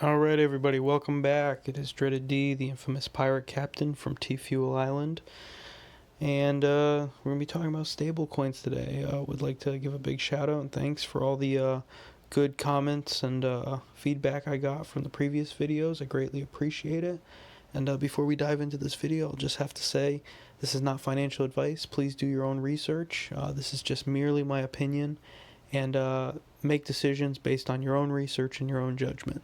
Alright everybody, welcome back. It is Dreaded D, the infamous pirate captain from T-Fuel Island. And we're going to be talking about stablecoins today. Would like to give a big shout out and thanks for all the good comments and feedback I got from the previous videos. I greatly appreciate it. And before we dive into this video, I'll just have to say, this is not financial advice. Please do your own research. This is just merely my opinion. And make decisions based on your own research and your own judgment.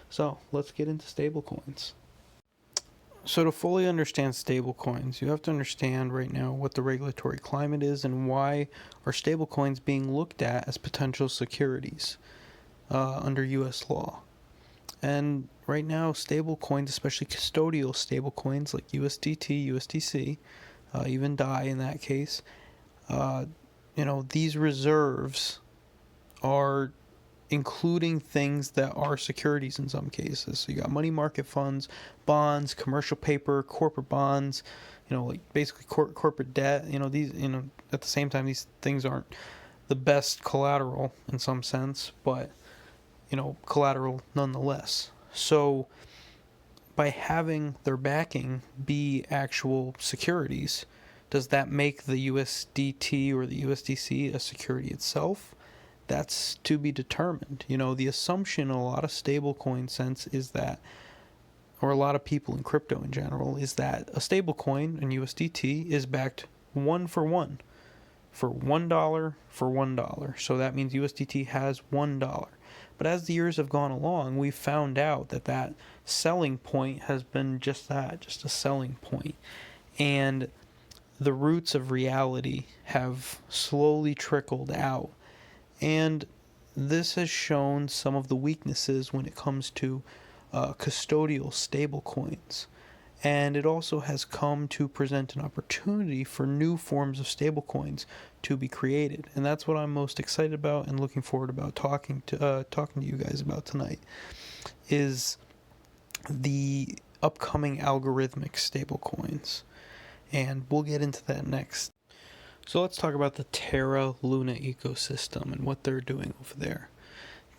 So let's get into stablecoins. So to fully understand stablecoins, you have to understand right now what the regulatory climate is and why are stablecoins being looked at as potential securities under U.S. law. And right now, stablecoins, especially custodial stablecoins like USDT, USDC, even DAI in that case, these reserves are including things that are securities in some cases. So you got money market funds, bonds, commercial paper, corporate bonds, like basically corporate debt. These, at the same time, these things aren't the best collateral in some sense, but, collateral nonetheless. So by having their backing be actual securities, does that make the USDT or the USDC a security itself? That's to be determined. The assumption in a lot of stablecoin sense is that, or a lot of people in crypto in general, is that a stablecoin, and USDT, is backed one for $1 for $1. So that means USDT has $1. But as the years have gone along, we've found out that selling point has been just that, just a selling point. And the roots of reality have slowly trickled out. And this has shown some of the weaknesses when it comes to custodial stablecoins. And it also has come to present an opportunity for new forms of stablecoins to be created. And that's what I'm most excited about and looking forward about talking to you guys about tonight, is the upcoming algorithmic stablecoins. And we'll get into that next. So let's talk about the Terra Luna ecosystem and what they're doing over there.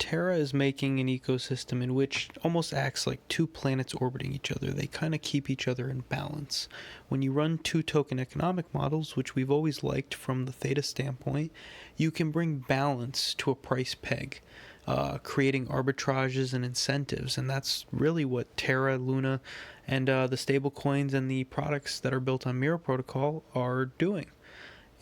Terra is making an ecosystem in which almost acts like two planets orbiting each other. They kind of keep each other in balance. When you run two-token economic models, which we've always liked from the theta standpoint, you can bring balance to a price peg, creating arbitrages and incentives. And that's really what Terra, Luna, and the stablecoins and the products that are built on Mirror Protocol are doing.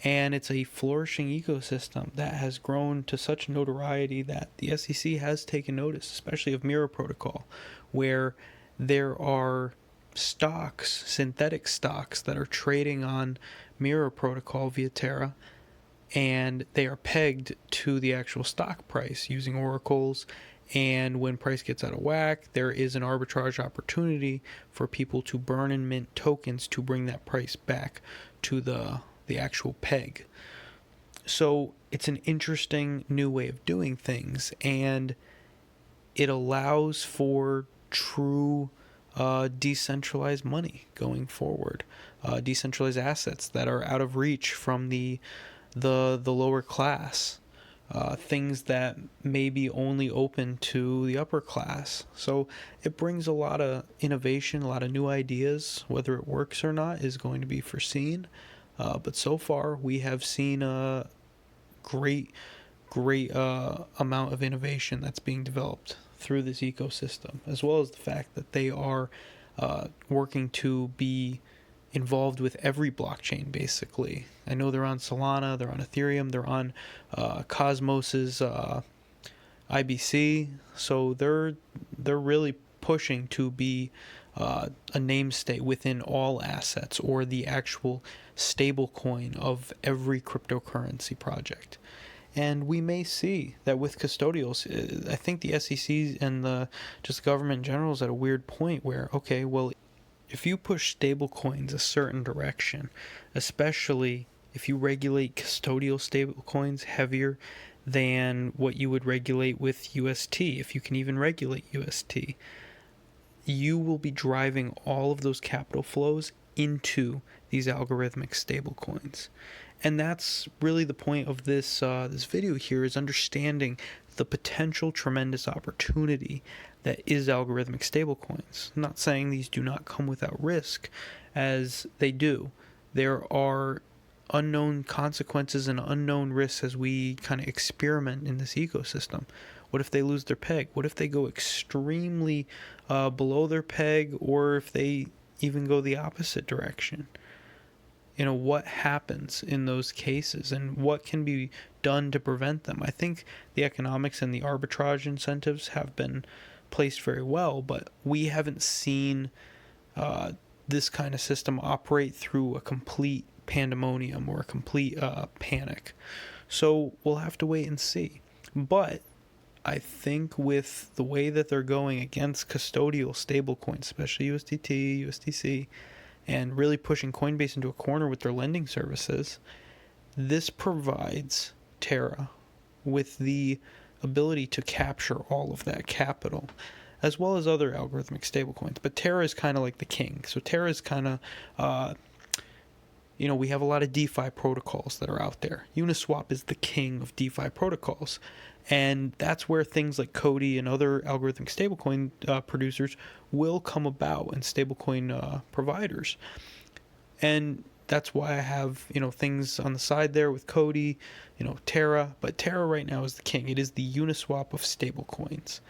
And it's a flourishing ecosystem that has grown to such notoriety that the SEC has taken notice, especially of Mirror Protocol, where there are stocks, synthetic stocks, that are trading on Mirror Protocol via Terra, and they are pegged to the actual stock price using oracles. And when price gets out of whack, there is an arbitrage opportunity for people to burn and mint tokens to bring that price back to the actual peg. So it's an interesting new way of doing things, and it allows for true decentralized money going forward, decentralized assets that are out of reach from the lower class, things that may be only open to the upper class. So it brings a lot of innovation, a lot of new ideas. Whether it works or not is going to be foreseen. But so far, we have seen a great amount of innovation that's being developed through this ecosystem, as well as the fact that they are working to be involved with every blockchain, basically. I know they're on Solana, they're on Ethereum, they're on Cosmos's IBC, so they're really pushing to be a namestate within all assets, or the actual stable coin of every cryptocurrency project. And we may see that with custodials. I think the SEC and the government in general is at a weird point where, okay, well, if you push stablecoins a certain direction, especially if you regulate custodial stablecoins heavier than what you would regulate with UST, if you can even regulate UST, you will be driving all of those capital flows into these algorithmic stablecoins. And that's really the point of this video here, is understanding the potential tremendous opportunity that is algorithmic stablecoins. I'm not saying these do not come without risk, as they do. There are unknown consequences and unknown risks as we kind of experiment in this ecosystem. What if they lose their peg? What if they go extremely below their peg, or if they even go the opposite direction? What happens in those cases, and what can be done to prevent them? I think the economics and the arbitrage incentives have been placed very well, but we haven't seen this kind of system operate through a complete pandemonium or a complete panic. So we'll have to wait and see. But I think with the way that they're going against custodial stablecoins, especially USDT, USDC, and really pushing Coinbase into a corner with their lending services, this provides Terra with the ability to capture all of that capital, as well as other algorithmic stablecoins. But Terra is kind of like the king. So Terra is kind of, we have a lot of DeFi protocols that are out there. Uniswap is the king of DeFi protocols. And that's where things like coti and other algorithmic stablecoin producers will come about, and stablecoin providers. And that's why I have, things on the side there with coti, Terra. But Terra right now is the king. It is the Uniswap of stablecoins.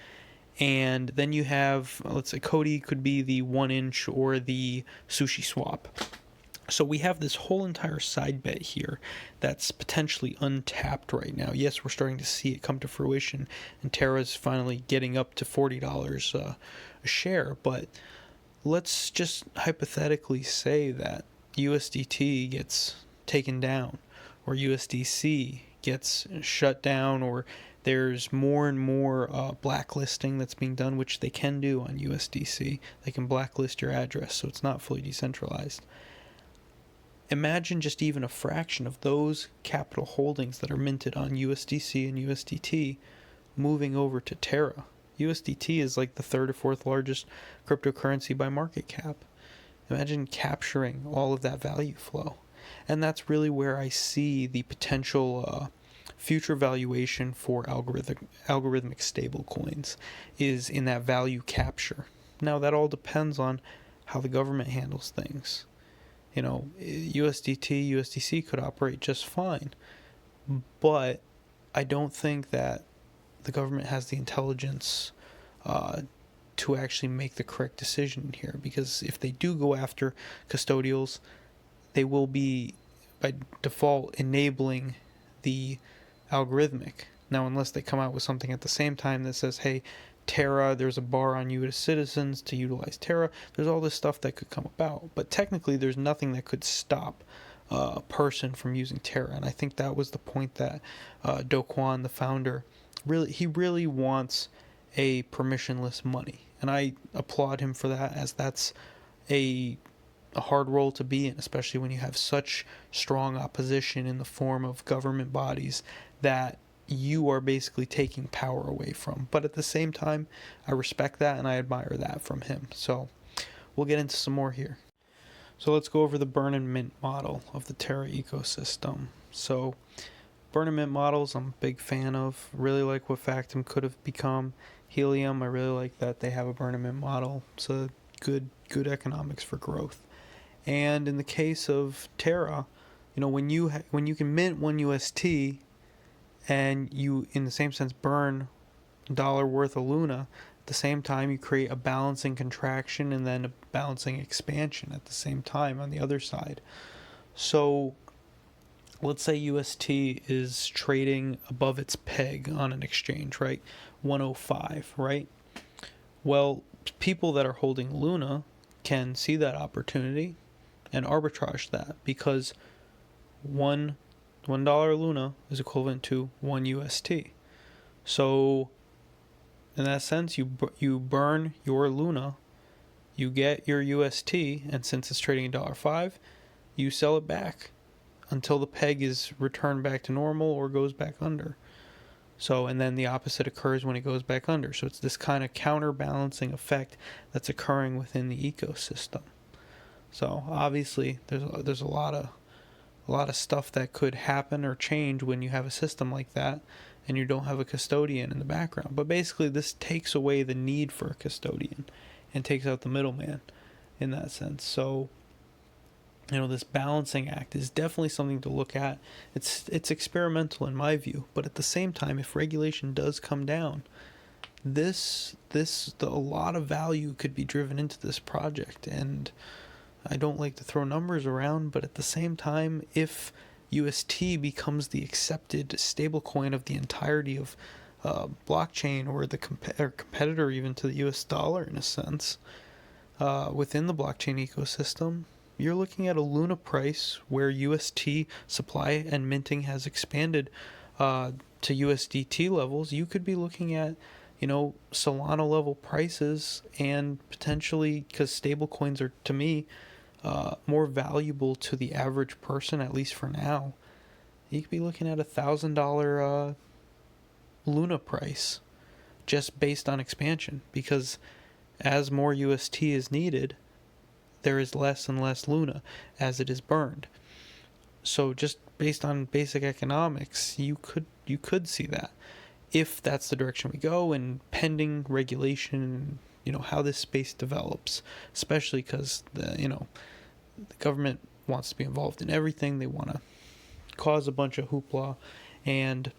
And then you have, let's say, coti could be the 1inch or the sushi swap. So we have this whole entire side bet here that's potentially untapped right now. Yes, we're starting to see it come to fruition, and Terra's finally getting up to $40 a share. But let's just hypothetically say that USDT gets taken down, or USDC gets shut down, or there's more and more blacklisting that's being done, which they can do on USDC. They can blacklist your address, so it's not fully decentralized. Imagine just even a fraction of those capital holdings that are minted on USDC and USDT moving over to Terra. USDT is like the third or fourth largest cryptocurrency by market cap. Imagine capturing all of that value flow. And that's really where I see the potential future valuation for algorithmic stablecoins, is in that value capture. Now, that all depends on how the government handles things. USDT, USDC could operate just fine, but I don't think that the government has the intelligence to actually make the correct decision here, because if they do go after custodials, they will be, by default, enabling the algorithmic. Now, unless they come out with something at the same time that says, hey, Terra, there's a bar on you as citizens to utilize Terra. There's all this stuff that could come about, but technically there's nothing that could stop a person from using Terra. And I think that was the point that Do Kwon, the founder, really wants a permissionless money, and I applaud him for that, as that's a hard role to be in, especially when you have such strong opposition in the form of government bodies that you are basically taking power away from. But at the same time, I respect that and I admire that from him. So we'll get into some more here. So let's go over the burn and mint model of the Terra ecosystem. So burn and mint models, I'm a big fan of. Really like what Factom could have become. Helium, I really like that they have a burn and mint model. It's a good economics for growth. And in the case of Terra, when you can mint one UST, and you, in the same sense, burn $1 worth of Luna, at the same time you create a balancing contraction and then a balancing expansion at the same time on the other side. So let's say UST is trading above its peg on an exchange, right? 105, right? Well, people that are holding Luna can see that opportunity and arbitrage that, because $1 Luna is equivalent to 1 UST. So in that sense, you burn your Luna, you get your UST, and since it's trading $1.05, you sell it back until the peg is returned back to normal or goes back under. So, and then the opposite occurs when it goes back under. So it's this kind of counterbalancing effect that's occurring within the ecosystem. So obviously there's a lot of stuff that could happen or change when you have a system like that, and you don't have a custodian in the background. But basically, this takes away the need for a custodian and takes out the middleman in that sense. So, this balancing act is definitely something to look at. It's experimental in my view, but at the same time, if regulation does come down, a lot of value could be driven into this project. And I don't like to throw numbers around, but at the same time, if UST becomes the accepted stablecoin of the entirety of blockchain, or the competitor even to the US dollar in a sense, within the blockchain ecosystem, you're looking at a Luna price where UST supply and minting has expanded to USDT levels. You could be looking at Solana level prices, and potentially, because stablecoins are, to me, more valuable to the average person, at least for now, you could be looking at $1,000 Luna price just based on expansion, because as more UST is needed, there is less and less Luna as it is burned. So just based on basic economics, you could see that, if that's the direction we go, and pending regulation, how this space develops, especially because the government wants to be involved in everything. They want to cause a bunch of hoopla, and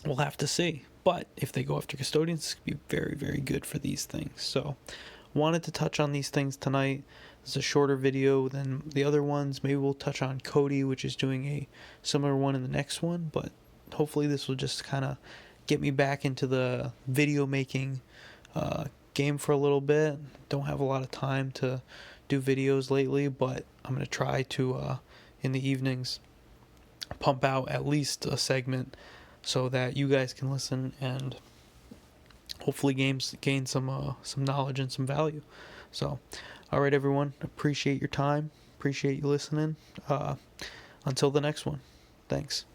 we'll have to see. But if they go after custodians, it's going to be very, very good for these things. So, wanted to touch on these things tonight. It's a shorter video than the other ones. Maybe we'll touch on Coti, which is doing a similar one in the next one. But hopefully this will just kind of get me back into the video making game for a little bit. Don't have a lot of time to do videos lately, but I'm going to try to, in the evenings, pump out at least a segment so that you guys can listen and hopefully gain some knowledge and some value. So, all right, everyone, appreciate your time. Appreciate you listening. Until the next one. Thanks.